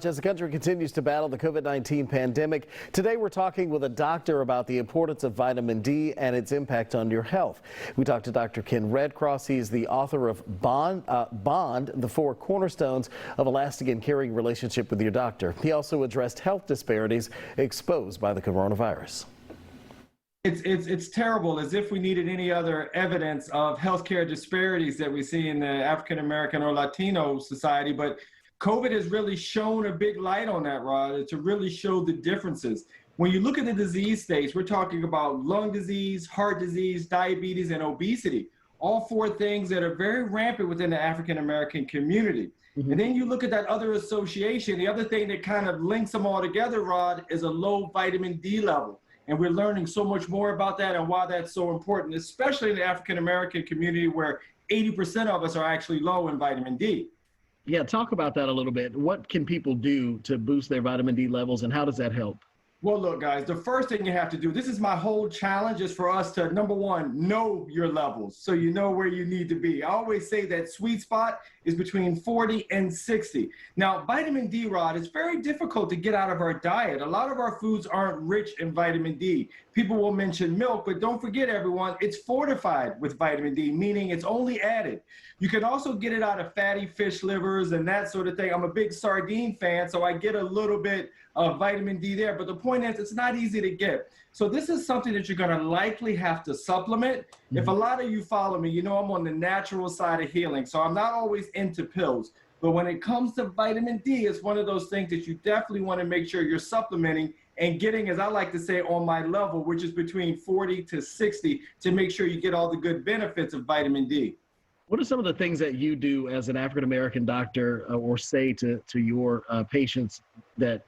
As the country continues to battle the COVID-19 pandemic, today we're talking with a doctor about the importance of vitamin D and its impact on your health. We talked to Dr. Ken Redcross. He's the author of Bond, the 4 Cornerstones of a lasting and caring relationship with your doctor. He also addressed health disparities exposed by the coronavirus. It's terrible, as if we needed any other evidence of healthcare disparities that we see in the African American or Latino society, but COVID has really shown a big light on that, Rod, to really show the differences. When you look at the disease states, we're talking about lung disease, heart disease, diabetes, and obesity, all 4 things that are very rampant within the African American community. And then you look at that other association, the other thing that kind of links them all together, Rod, is a low vitamin D level. And we're learning so much more about that and why that's so important, especially in the African American community where 80% of us are actually low in vitamin D. Yeah, talk about that a little bit. What can people do to boost their vitamin D levels, and how does that help? Well, look, guys, the first thing you have to do, this is my whole challenge, is for us to, number one, know your levels so you know where you need to be. I always say that sweet spot is between 40 and 60. Now, vitamin D, Rod, is very difficult to get out of our diet. A lot of our foods aren't rich in vitamin D. People will mention milk, but don't forget, everyone, it's fortified with vitamin D, meaning it's only added. You can also get it out of fatty fish livers and that sort of thing. I'm a big sardine fan, so I get a little bit of vitamin D there, but the point is it's not easy to get. So this is something that you're gonna likely have to supplement. If a lot of you follow me, you know I'm on the natural side of healing, so I'm not always into pills. But when it comes to vitamin D, it's one of those things that you definitely wanna make sure you're supplementing and getting, as I like to say, on my level, which is between 40 to 60, to make sure you get all the good benefits of vitamin D. What are some of the things that you do as an African-American doctor or say to your patients that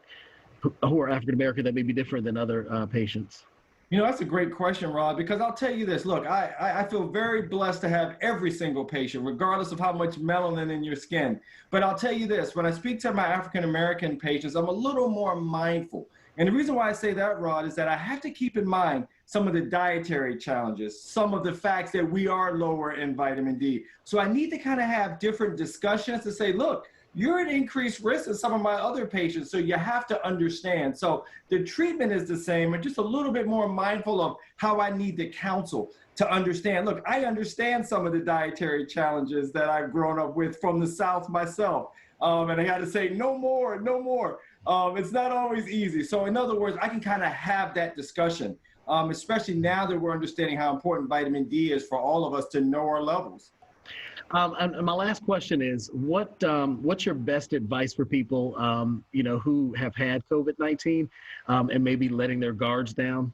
who are African-American that may be different than other patients? You know, that's a great question, Rod, because I'll tell you this. Look, I feel very blessed to have every single patient, regardless of how much melanin in your skin. But I'll tell you this, when I speak to my African-American patients, I'm a little more mindful. And the reason why I say that, Rod, is that I have to keep in mind some of the dietary challenges, some of the facts that we are lower in vitamin D. So I need to kind of have different discussions to say, look, you're at increased risk than some of my other patients, so you have to understand. So the treatment is the same, and just a little bit more mindful of how I need to counsel to understand. Look, I understand some of the dietary challenges that I've grown up with from the South myself. And I got to say, no more, no more. It's not always easy. So in other words, I can kind of have that discussion, especially now that we're understanding how important vitamin D is for all of us to know our levels. And my last question is, what's your best advice for people, who have had COVID-19 and maybe letting their guards down?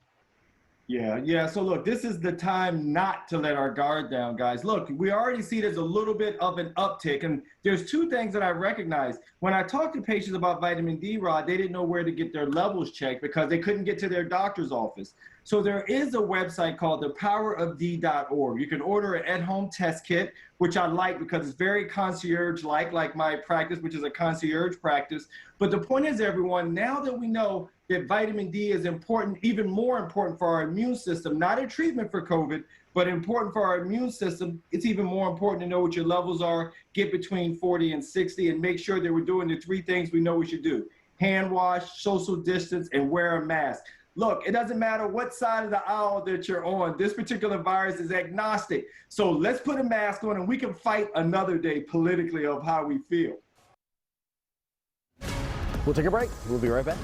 Yeah. So look, this is the time not to let our guard down, guys. Look, we already see there's a little bit of an uptick, and there's 2 things that I recognize. When I talk to patients about vitamin D, Rod, they didn't know where to get their levels checked because they couldn't get to their doctor's office. So there is a website called thepowerofd.org. You can order an at-home test kit, which I like because it's very concierge-like my practice, which is a concierge practice. But the point is, everyone, now that we know that vitamin D is important, even more important for our immune system, not a treatment for COVID, but important for our immune system, it's even more important to know what your levels are, get between 40 and 60, and make sure that we're doing the 3 things we know we should do: hand wash, social distance, and wear a mask. Look, it doesn't matter what side of the aisle that you're on. This particular virus is agnostic. So let's put a mask on and we can fight another day politically of how we feel. We'll take a break. We'll be right back.